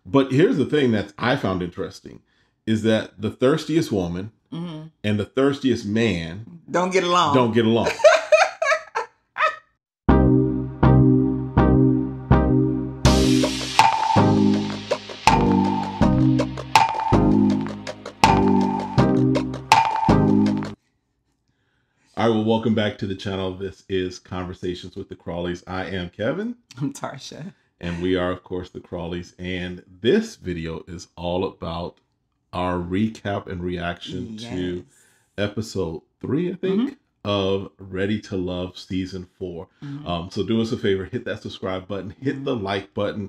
But here's the thing that I found interesting is that the thirstiest woman and the thirstiest man don't get along. Don't get along. All right, well, welcome back to the channel. This is Conversations with the Crawleys. I am Kevin. I'm Tarsha. And we are, of course, the Crawleys. And this video is all about our recap and reaction to episode 3, I think, of Ready to Love season 4. So do us a favor, hit that subscribe button, hit the like button,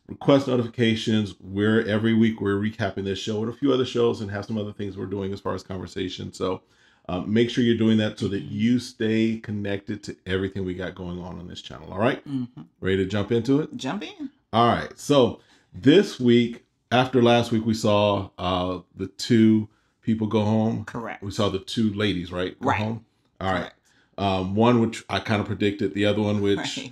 request notifications. Every week we're recapping this show and a few other shows and have some other things we're doing as far as conversation. So make sure you're doing that so that you stay connected to everything we got going on this channel. All right? Ready to jump into it? Jump in. All right. So this week, after last week, we saw the 2 people go home. Correct. We saw the 2 ladies, right? Go home. All Correct. right. One, which I kind of predicted. The other one, which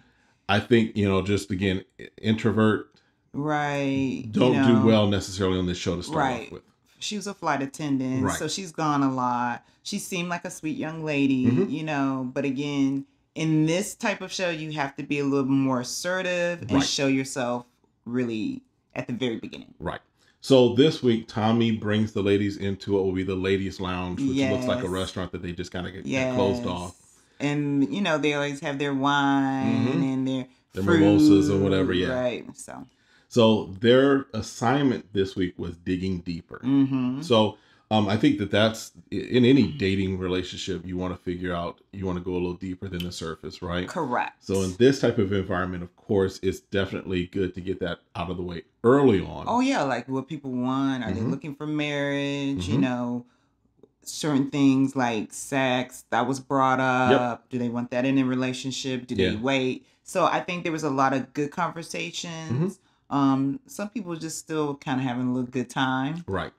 I think, just again, introvert. Right. Don't do well necessarily on this show to start off with. She was a flight attendant, so she's gone a lot. She seemed like a sweet young lady, but again, in this type of show, you have to be a little more assertive and show yourself really at the very beginning. Right. So this week, Tommy brings the ladies into what will be the ladies' lounge, which looks like a restaurant that they just kind of get closed off. And, they always have their wine and their fruit, mimosas or whatever, Right, So their assignment this week was digging deeper. So I think that's in any dating relationship, you want to figure out, you want to go a little deeper than the surface, right? Correct. So in this type of environment, of course, it's definitely good to get that out of the way early on. Oh, yeah. Like what people want. Are they looking for marriage? Certain things like sex that was brought up. Do they want that in a relationship? Do they wait? So I think there was a lot of good conversations. Some people just still kind of having a little good time. Right.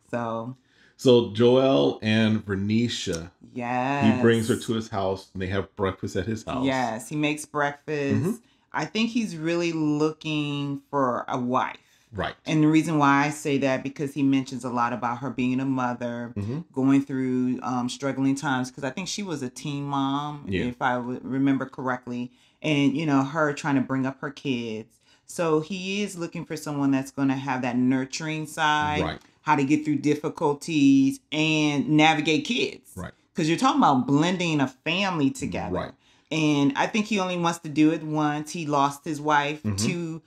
So Joel and Vernisha, he brings her to his house and they have breakfast at his house. Yes, he makes breakfast. I think he's really looking for a wife. Right. And the reason why I say that, because he mentions a lot about her being a mother, going through struggling times, because I think she was a teen mom, if I remember correctly, and, her trying to bring up her kids. So he is looking for someone that's going to have that nurturing side, how to get through difficulties and navigate kids. Right. Because you're talking about blending a family together. Right. And I think he only wants to do it once. He lost his wife to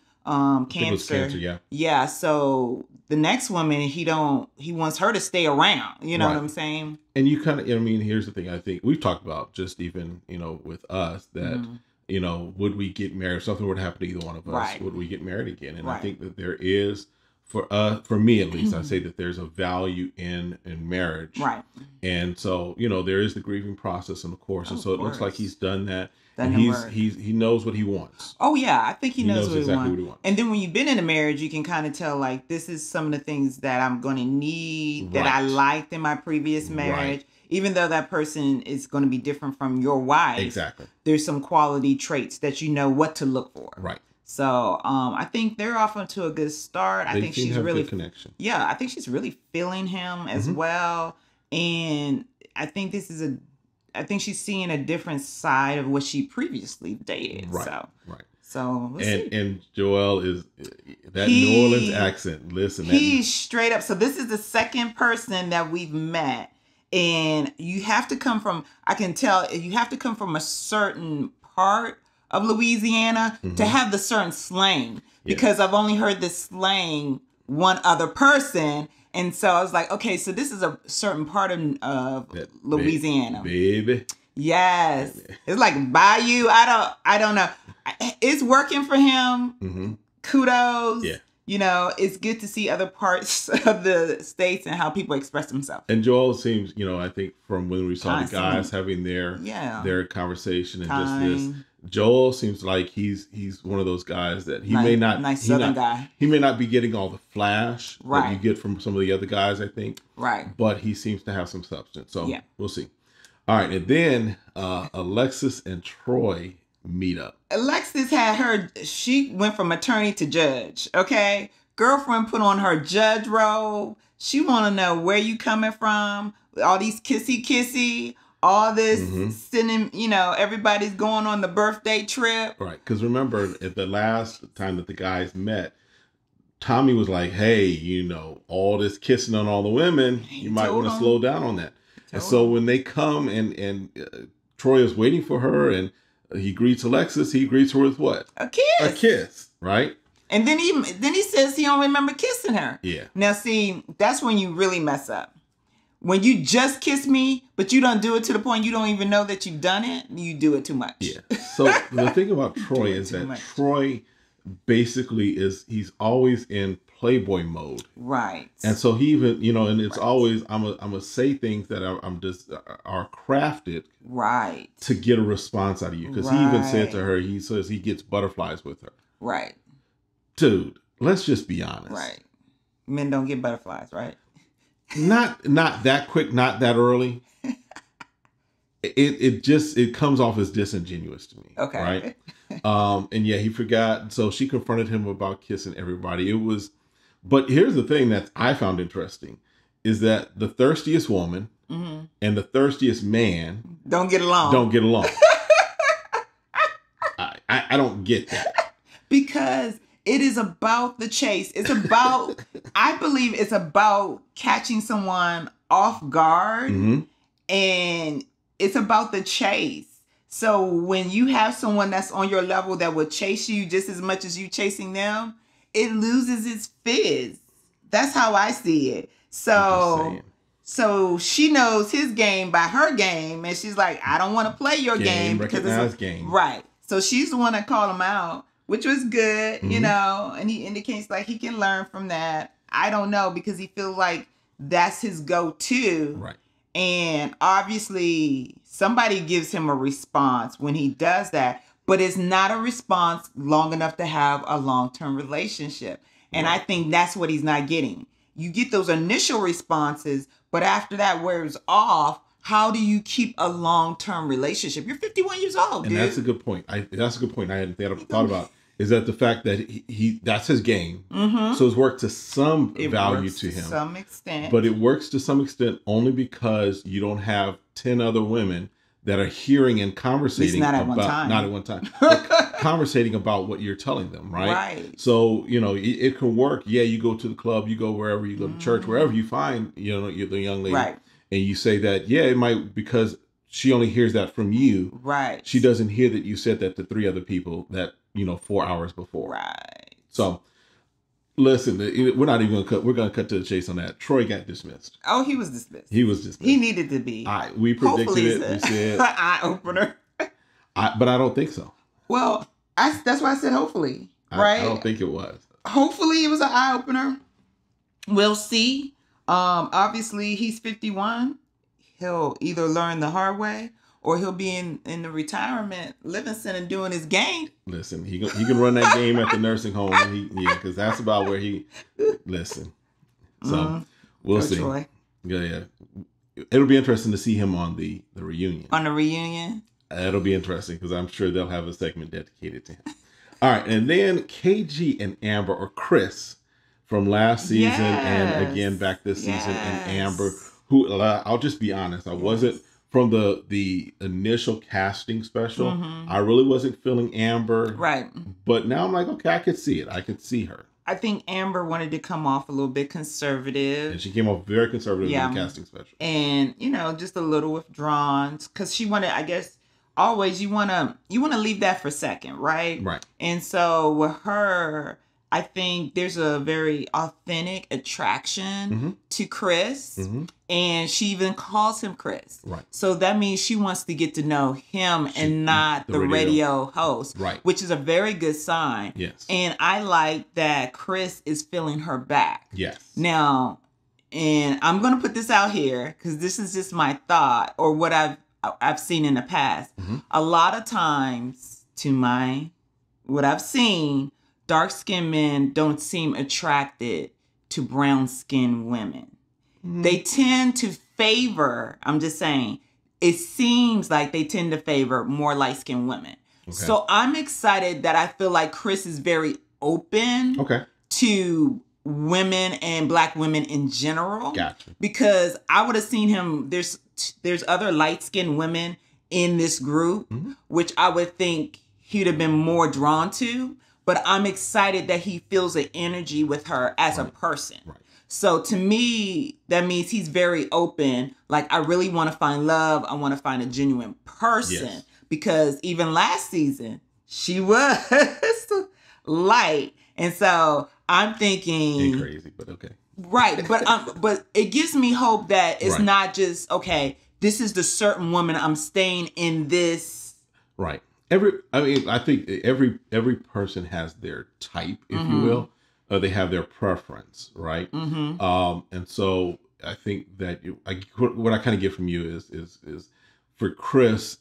cancer. Yeah. So the next woman, he wants her to stay around. You know what I'm saying? And you kind of, here's the thing. I think we've talked about just even, with us that, would we get married? If something were to happen to either one of us, would we get married again? And I think that there is, for me at least, I say that there's a value in marriage. Right. And so, there is the grieving process, and of course, and so it looks like he's done that. And he knows what he wants. Oh yeah, I think he knows exactly what he wants. And then when you've been in a marriage, you can kind of tell, like, this is some of the things that I'm going to need that I liked in my previous marriage. Even though that person is going to be different from your wife. Exactly. There's some quality traits that you know what to look for. Right. So I think they're off to a good start. I think she's really good connection. Yeah, I think she's really feeling him as well. And I think I think she's seeing a different side of what she previously dated. Right. So we'll see. And Joel is that New Orleans accent. Listen, he's straight up. So this is the second person that we've met. And you have to come from, I can tell, you have to come from a certain part of Louisiana to have the certain slang. Because I've only heard this slang one other person. And so I was like, okay, so this is a certain part of Louisiana. Baby. Yes. It's like Bayou. I don't know. It's working for him. Kudos. Yeah. It's good to see other parts of the states and how people express themselves. And Joel seems, I think from when we saw the guys having their conversation and just this, Joel seems like he's one of those guys that he may not guy. He may not be getting all the flash that you get from some of the other guys, I think. Right. But he seems to have some substance. So we'll see. All right, and then Alexis and Troy meet up. Alexis she went from attorney to judge, okay? Girlfriend put on her judge robe. She want to know where you coming from. All these kissy, all this sending, everybody's going on the birthday trip. Right. Because remember, at the last time that the guys met, Tommy was like, hey, all this kissing on all the women, you might want to slow down on that. And so when they come and Troy is waiting for her and he greets Alexis, he greets her with what? A kiss. A kiss, right? And then he says he don't remember kissing her. Yeah. Now, see, that's when you really mess up. When you just kiss me, but you don't do it to the point you don't even know that you've done it, you do it too much. Yeah. So the thing about Troy is that Troy basically he's always in Playboy mode. Right. And so he even, and it's always, I'm gonna say things that are crafted. Right. To get a response out of you. Because he even said to her, he says he gets butterflies with her. Right. Dude, let's just be honest. Right. Men don't get butterflies, right? Not that quick, not that early. It comes off as disingenuous to me. Okay. Right. And yeah, he forgot. So she confronted him about kissing everybody. But here's the thing that I found interesting is that the thirstiest woman and the thirstiest man don't get along. I don't get that. Because it is about the chase. It's about, I believe it's about catching someone off guard and it's about the chase. So when you have someone that's on your level that will chase you just as much as you chasing them, it loses its fizz. That's how I see it. So she knows his game by her game, and she's like, I don't want to play your game because it's game. Right. So she's the one that called him out, which was good, and he indicates like he can learn from that. I don't know, because he feels like that's his go-to. Right. And obviously somebody gives him a response when he does that, but it's not a response long enough to have a long-term relationship. And I think that's what he's not getting. You get those initial responses, but after that wears off, how do you keep a long-term relationship? You're 51 years old, dude. And that's a good point. That's a good point I hadn't thought about. Is that the fact that he that's his game. So it's worked to some value to him. To some extent. But it works to some extent only because you don't have 10 other women that are hearing and conversating not at one time. But conversating about what you're telling them, right? Right. So, it can work. Yeah, you go to the club, you go wherever, you go to church, wherever you find, you're the young lady. Right. And you say that, yeah, it might, because she only hears that from you. Right. She doesn't hear that you said that to 3 other people that, 4 hours before. Right. So, listen, we're not even going to cut. We're going to cut to the chase on that. Troy got dismissed. Oh, he was dismissed. He needed to be. We predicted it. We said eye opener. But I don't think so. Well, that's why I said hopefully. Right. I don't think it was. Hopefully, it was an eye opener. We'll see. Obviously, he's 51. He'll either learn the hard way, or he'll be in the retirement living center doing his game. Listen, he can run that game at the nursing home. Because that's about where he. Listen, so we'll see. Troy. Yeah. It'll be interesting to see him on the reunion. On the reunion, it'll be interesting because I'm sure they'll have a segment dedicated to him. All right, and then KG and Amber, or Chris, from last season and again back this season, and Amber, who I'll just be honest, I wasn't. From the initial casting special, I really wasn't feeling Amber. Right. But now I'm like, okay, I could see it. I could see her. I think Amber wanted to come off a little bit conservative. And she came off very conservative in the casting special. And, just a little withdrawn. Because she wanted, I guess, always you want to leave that for second, right? Right. And so with her, I think there's a very authentic attraction to Chris. And she even calls him Chris. Right. So that means she wants to get to know him and not the radio host. Right. Which is a very good sign. Yes. And I like that Chris is feeling her back. Yes. Now, and I'm going to put this out here because this is just my thought or what I've seen in the past. A lot of times, what I've seen, dark-skinned men don't seem attracted to brown-skinned women. They tend to favor, I'm just saying, it seems like they tend to favor more light-skinned women. Okay. So I'm excited that I feel like Chris is very open to women and Black women in general. Gotcha. Because I would have seen him. There's other light-skinned women in this group, which I would think he'd have been more drawn to. But I'm excited that he feels an energy with her as a person. Right. So to me, that means he's very open. Like, I really want to find love. I want to find a genuine person. Yes. Because even last season, she was light. And so I'm thinking... Ain't crazy, but okay. Right. But it gives me hope that it's not just, okay, this is the certain woman. I'm staying in this. Right. I think every person has their type, if you will. They have their preference, right? And so I think that what I kind of get from you is for Chris,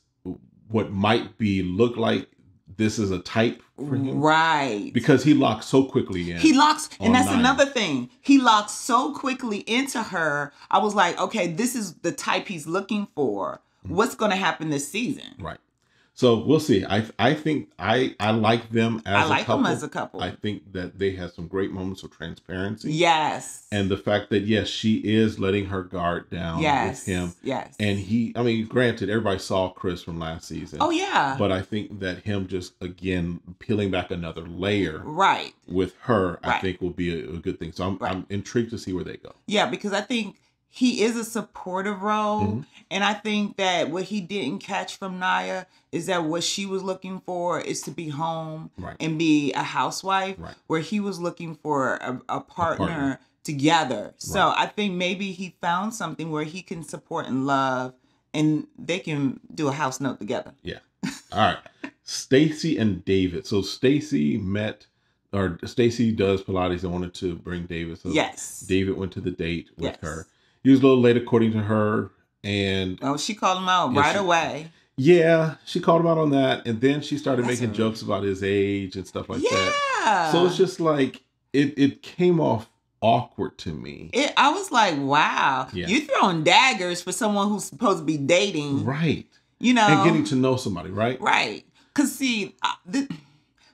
what might look like this is a type for him, right? Because he locks so quickly in. And that's another thing. He locks so quickly into her. I was like, okay, this is the type he's looking for. What's going to happen this season? Right. So we'll see. I think I like them as a couple. Them as a couple. I think that they have some great moments of transparency. Yes. And the fact that, yes, she is letting her guard down with him. Yes. And granted, everybody saw Chris from last season. Oh, yeah. But I think that him just, again, peeling back another layer with her, I think will be a good thing. So I'm intrigued to see where they go. Yeah, because I think he is a supportive role. And I think that what he didn't catch from Naya is that what she was looking for is to be home and be a housewife, where he was looking for a partner together. So I think maybe he found something where he can support and love, and they can do a house note together. Yeah. All right. Stacy and David. So Stacy does Pilates and wanted to bring David. So David went to the date with her. He was a little late, according to her. And she called him out right away. Yeah, she called him out on that. And then she started making jokes about his age and stuff like that. So it's just like, it came off awkward to me. I was like, wow, you throwing daggers for someone who's supposed to be dating. Right. And getting to know somebody, right? Right. Because see,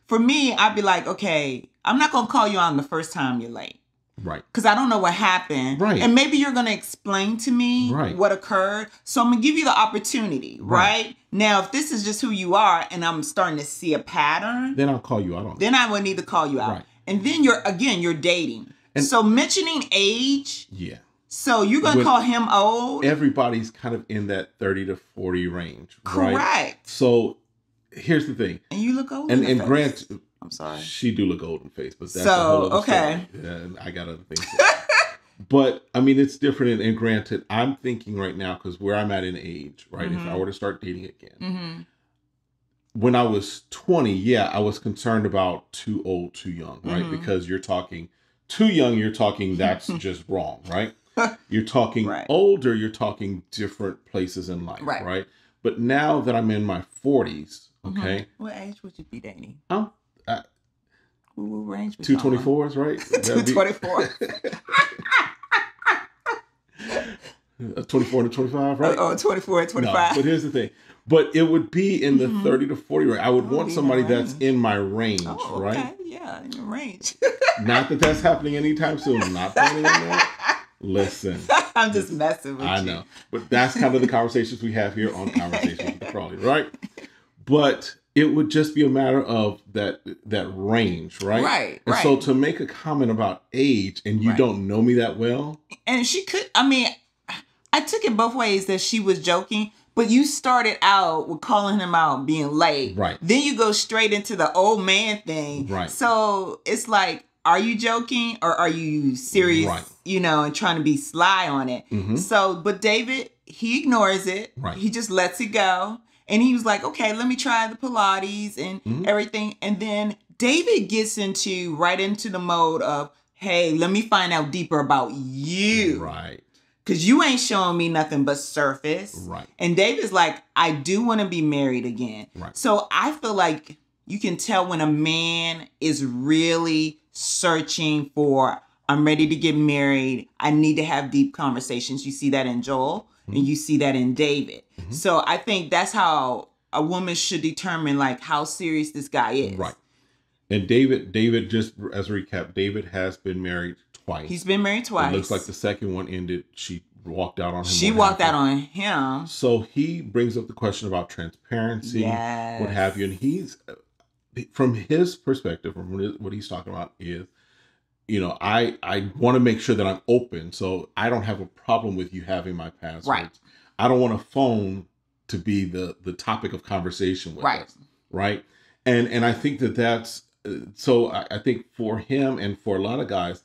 for me, I'd be like, okay, I'm not going to call you on the first time you're late. Right. Because I don't know what happened. Right. And maybe you're going to explain to me what occurred. So I'm going to give you the opportunity, right? Now, if this is just who you are and I'm starting to see a pattern. Then I'll call you out on it. Then I would need to call you out. Right. And then you're dating. And so mentioning age. Yeah. So you're going to call him old. Everybody's kind of in that 30 to 40 range. Correct. Right? So here's the thing. And you look old. And Grant. I'm sorry. She do look old in the face, but that's a whole other story. And I got other things. But I mean, it's different. And granted, I'm thinking right now, because where I'm at in age, right? If I were to start dating again, when I was 20, I was concerned about too old, too young, right? Because you're talking too young, you're talking that's just wrong, right? You're talking older, you're talking different places in life, right? But now that I'm in my 40s, okay. What age would you be dating? What range? 224s, right? 224. 24 to 25, right? 24 and 25. No, but here's the thing. But it would be in the 30 to 40 range. I would want somebody that's in my range, right? Okay. Yeah, in your range. Not that that's happening anytime soon. I'm not planning on that. Listen. I'm just messing with you. I know. But that's kind of the conversations we have here on Conversations with the Crawley, right? But it would just be a matter of that range, right? Right. And so to make a comment about age and you don't know me that well. And she could, I took it both ways that she was joking, but you started out with calling him out being late. Right. Then you go straight into the old man thing. Right. So it's like, are you joking or are you serious, and trying to be sly on it? So, but David, he ignores it. Right. He just lets it go. And he was like, okay, let me try the Pilates and everything. And then David gets right into the mode of, hey, let me find out deeper about you. Right. Because you ain't showing me nothing but surface. Right. And David's like, I do want to be married again. Right. So I feel like you can tell when a man is really searching for, I'm ready to get married. I need to have deep conversations. You see that in Joel and you see that in David. So I think that's how a woman should determine like how serious this guy is. Right. And David, just as a recap, David has been married twice. He's been married twice. It looks like the second one ended. She walked out on him. She walked out on him. So he brings up the question about transparency, yes. what have you. And he's, from his perspective, from what he's talking about is, I want to make sure that I'm open. So I don't have a problem with you having my passwords. Right. I don't want a phone to be the topic of conversation with us. Right. And I think that's, so I think for him and for a lot of guys,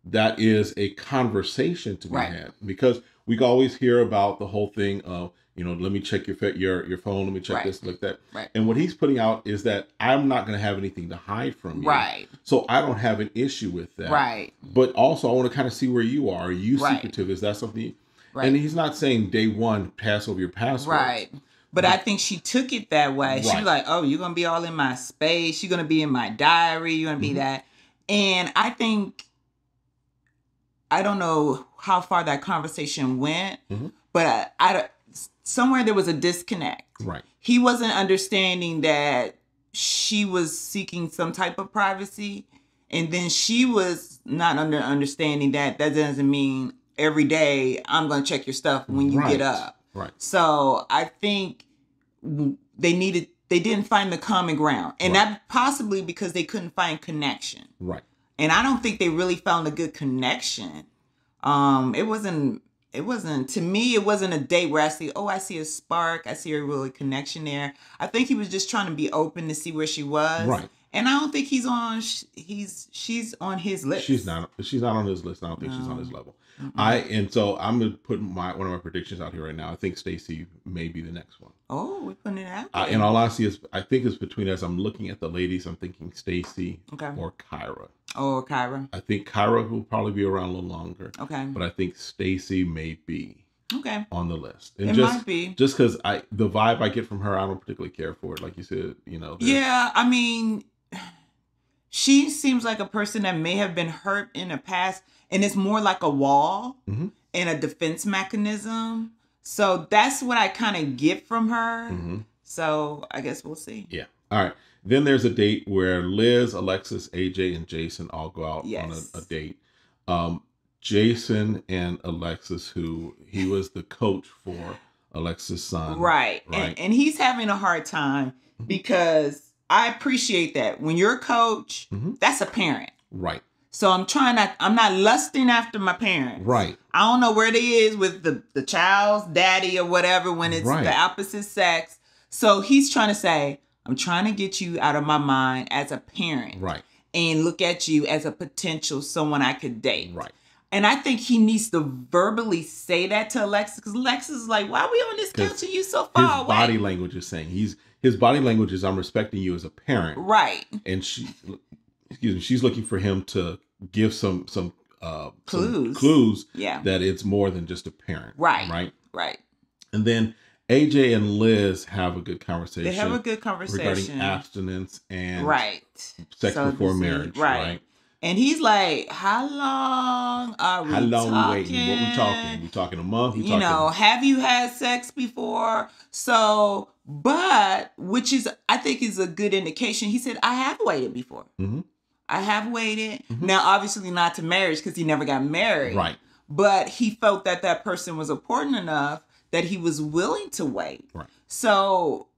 that is a conversation to be had, because we always hear about the whole thing of, let me check your phone, let me check this, like that. Right. And what he's putting out is that I'm not going to have anything to hide from you. Right. So I don't have an issue with that. Right. But also I want to kind of see where you are. Are you secretive? Is that something? Right. And he's not saying day one, pass over your passwords. Right. But I think she took it that way. She was like, oh, you're going to be all in my space. You're going to be in my diary. You're going to be that. And I think, I don't know how far that conversation went, but I somewhere there was a disconnect. Right. He wasn't understanding that she was seeking some type of privacy. And then she was not understanding that doesn't mean every day I'm going to check your stuff when you get up. Right. So I think they didn't find the common ground, and that possibly because they couldn't find connection. Right. And I don't think they really found a good connection. It wasn't, to me, it wasn't a date where I see a spark. I see a really connection there. I think he was just trying to be open to see where she was. Right. And I don't think she's on his list. She's not on his list. I don't think she's on his level. So I'm gonna put one of my predictions out here right now. I think Stacy may be the next one. Oh, we're putting it out. In all honesty, I think it's between us. I'm looking at the ladies. I'm thinking Stacy or Kyra. Oh, Kyra. I think Kyra will probably be around a little longer. Okay. But I think Stacy may be on the list. And it might be. Just because the vibe I get from her, I don't particularly care for it. Like you said, Yeah, I mean, she seems like a person that may have been hurt in the past, and it's more like a wall and a defense mechanism. So that's what I kind of get from her. So I guess we'll see. Yeah. All right. Then there's a date where Liz, Alexis, AJ, and Jason all go out on a date. Jason and Alexis, he was the coach for Alexis' son. Right. And he's having a hard time because I appreciate that. When you're a coach, that's a parent. Right. So I'm not lusting after my parents. Right. I don't know where they is with the child's daddy or whatever when it's the opposite sex. So he's trying to say, I'm trying to get you out of my mind as a parent. Right. And look at you as a potential someone I could date. Right. And I think he needs to verbally say that to Alexis, because Alexis is like, why are we on this couch and you so far away? His body language is saying, his body language is, I'm respecting you as a parent. Right. And she's looking for him to give some clues that it's more than just a parent. Right. And then AJ and Liz have a good conversation. They have a good conversation regarding abstinence and sex before marriage. Right. And he's like, how long are we talking? How long we waiting? What we talking? We talking a month? Have you had sex before? So, which is, I think is a good indication. He said, I have waited before. I have waited. Now, obviously not to marriage because he never got married. Right. But he felt that person was important enough that he was willing to wait. Right. So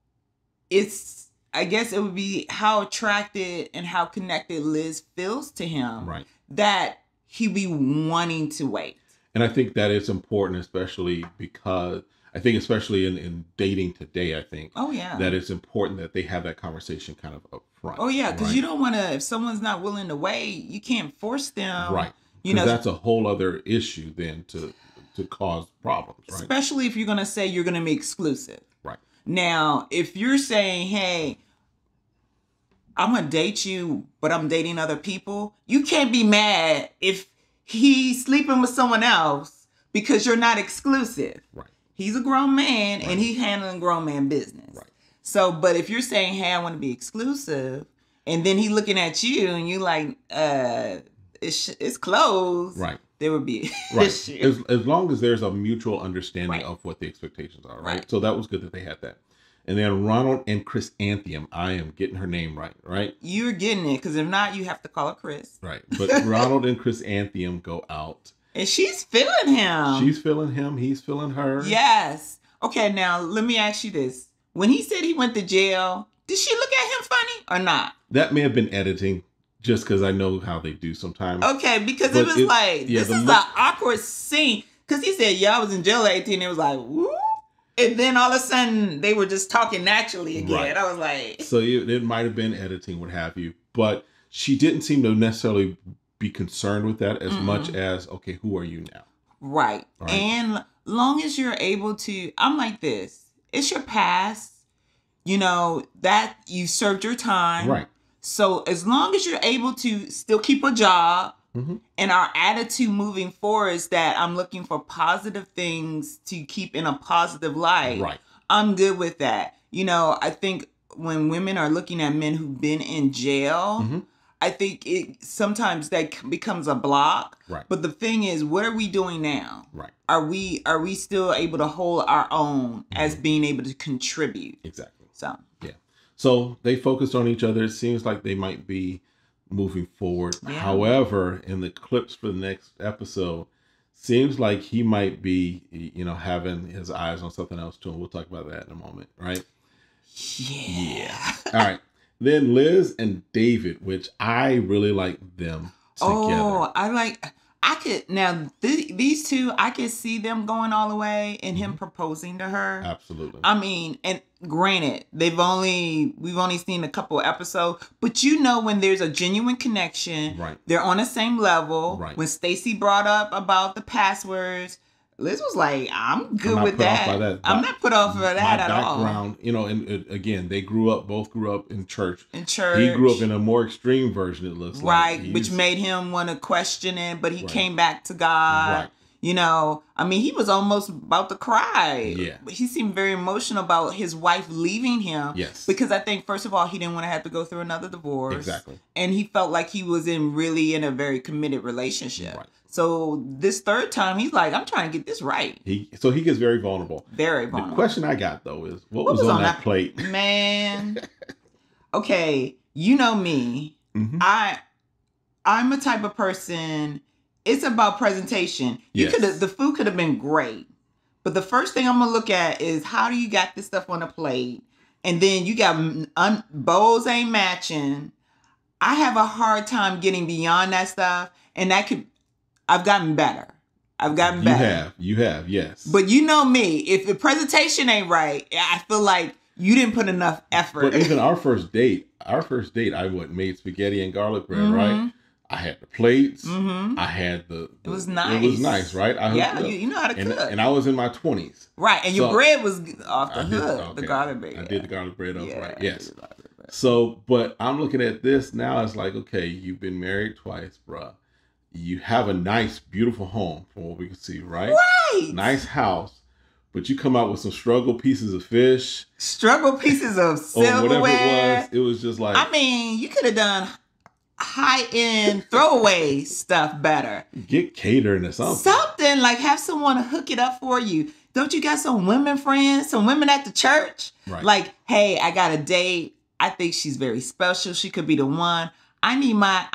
I guess it would be how attracted and how connected Liz feels to him that he'd be wanting to wait. And I think that is important, especially because especially in dating today, I think that it's important that they have that conversation kind of up front. Oh yeah, because you don't want to, if someone's not willing to wait, you can't force them. Right. Because that's a whole other issue then to cause problems, right? Especially if you're going to say you're going to be exclusive. Right. Now, if you're saying, hey, I'm going to date you, but I'm dating other people, you can't be mad if he's sleeping with someone else because you're not exclusive. Right. He's a grown man and he's handling grown man business. Right. So, but if you're saying, hey, I want to be exclusive, and then he looking at you and you like, it's closed. Right. There would be issue. As long as there's a mutual understanding of what the expectations are, right? So that was good that they had that. And then Ronald and Chris. I am getting her name right? You're getting it, because if not, you have to call her Chris. Right. But Ronald and Chris go out. And she's feeling him. She's feeling him. He's feeling her. Yes. Okay, now let me ask you this. When he said he went to jail, did she look at him funny or not? That may have been editing, just because I know how they do sometimes. Okay, because it was like, this is an awkward scene. Because he said, yeah, I was in jail at 18. It was like, woo. And then all of a sudden, they were just talking naturally again. Right. I was like... So it might have been editing, what have you. But she didn't seem to necessarily be concerned with that as much as, okay, who are you now? Right. And long as you're able to... I'm like this. It's your past. You know, that you served your time. Right. So as long as you're able to still keep a job, and our attitude moving forward is that I'm looking for positive things to keep in a positive light. Right. I'm good with that. You know, I think when women are looking at men who've been in jail, I think it sometimes that becomes a block. Right. But the thing is, what are we doing now? Right. Are we still able to hold our own as being able to contribute? Exactly. So yeah. So they focused on each other. It seems like they might be moving forward. Yeah. However, in the clips for the next episode, seems like he might be, you know, having his eyes on something else too. And we'll talk about that in a moment, right? Yeah. All right. Then Liz and David, which I really like them together. Oh, these two, I could see them going all the way and him proposing to her. Absolutely. I mean, and granted, we've only seen a couple of episodes, but you know when there's a genuine connection, right? They're on the same level. Right. When Stacy brought up about the passwords, Liz was like, I'm good with that. I'm not put off of that at all. Background, you know, and again, they both grew up in church. In church. He grew up in a more extreme version, it looks like. Right, which made him want to question it, but he came back to God. Right. You know, I mean, he was almost about to cry. Yeah. He seemed very emotional about his wife leaving him. Yes. Because I think, first of all, he didn't want to have to go through another divorce. Exactly. And he felt like he was really in a very committed relationship. Right. So this third time, he's like, I'm trying to get this right. So he gets very vulnerable. Very vulnerable. The question I got, though, is what was on that plate? Man. Okay. You know me. I'm a type of person... It's about presentation. The food could have been great, but the first thing I'm gonna look at is how do you got this stuff on the plate, and then you got bowls ain't matching. I have a hard time getting beyond that stuff, and I've gotten better. You have, yes. But you know me, if the presentation ain't right, I feel like you didn't put enough effort. But even our first date, I made spaghetti and garlic bread, right? I had the plates. I had the. It was nice. It was nice, right? You know how to cook. And I was in my 20s. Right, and your bread was off the hook. The garlic bread. I did the garlic bread up, right? Yes. So, but I'm looking at this now. It's like, okay, you've been married twice, bruh. You have a nice, beautiful home, from what we can see, right? Right. Nice house. But you come out with some struggle pieces of fish. Struggle pieces of silverware. Or whatever it was just like. I mean, you could have done high-end throwaway stuff better. Get catering or something. Something like have someone hook it up for you. Don't you got some women friends, some women at the church? Right. Like, hey, I got a date. I think she's very special. She could be the one. I need my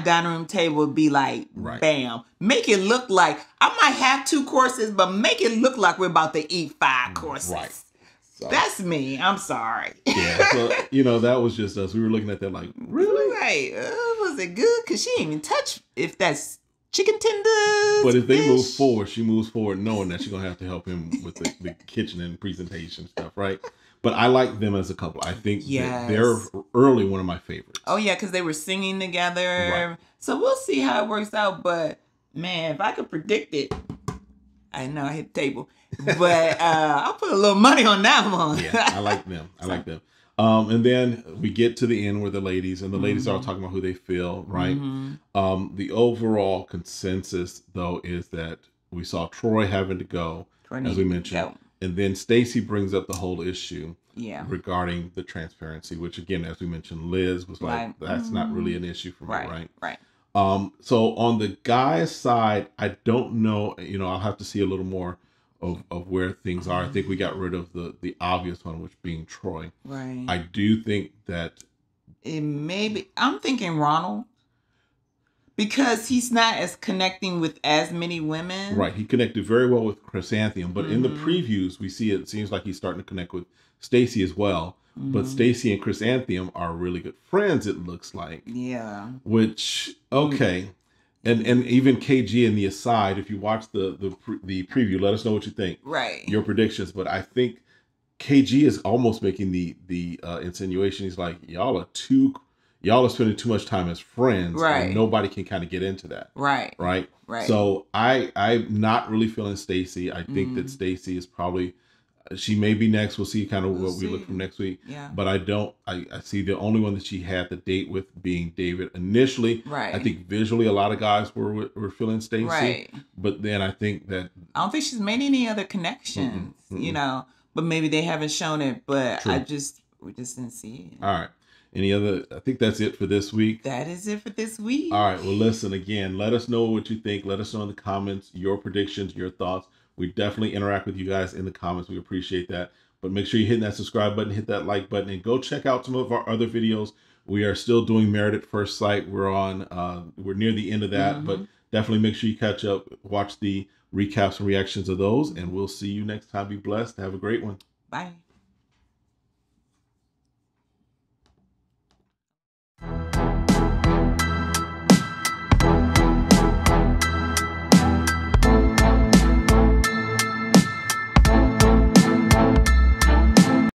dining room table to be like, bam. Make it look like, I might have 2 courses, but make it look like we're about to eat 5 courses. Right. So, that's me. I'm sorry. Yeah. So, you know, that was just us. We were looking at that like, really? Right. Was it good? Because she didn't even touch if that's chicken tenders. But if they move forward, she moves forward knowing that she's going to have to help him with the kitchen and presentation stuff, right? But I like them as a couple. I think they're early one of my favorites. Oh, yeah, because they were singing together. Right. So we'll see how it works out. But, man, if I could predict it, I know I hit the table. But I'll put a little money on that one. Yeah, I like them. And then we get to the end where the ladies are talking about who they feel, right? The overall consensus, though, is that we saw Troy having to go, as we mentioned. And then Stacy brings up the whole issue regarding the transparency, which, again, as we mentioned, Liz was like, that's not really an issue for me, right? So on the guy's side, I don't know, I'll have to see a little more of where things are. I think we got rid of the obvious one, which being Troy. Right. I do think that it maybe I'm thinking Ronald, because he's not as connecting with as many women. Right. He connected very well with Chrysanthemum, but in the previews we see it seems like he's starting to connect with Stacy as well. But Stacy and Chrysanthemum are really good friends, it looks like. Yeah. Which, okay. And even KG in the aside, if you watch the preview, let us know what you think. Right. Your predictions. But I think KG is almost making the insinuation. He's like, y'all are spending too much time as friends. Right. And nobody can kind of get into that. Right. Right. Right. So I'm not really feeling Stacy. I think that Stacy is probably, she may be next. We'll see kind of what we look from next week. Yeah. But I see the only one that she had the date with being David initially. Right. I think visually a lot of guys were feeling Stacy. Right. But then I think that I don't think she's made any other connections, you know, but maybe they haven't shown it, but True. we just didn't see it. All right. Any other? I think that's it for this week. That is it for this week. All right. Well, listen, again, let us know what you think. Let us know in the comments your predictions, your thoughts. We definitely interact with you guys in the comments. We appreciate that. But make sure you hit that subscribe button, hit that like button, and go check out some of our other videos. We are still doing Married at First Sight. We're near the end of that, but definitely make sure you catch up, watch the recaps and reactions of those, and we'll see you next time. Be blessed. Have a great one. Bye.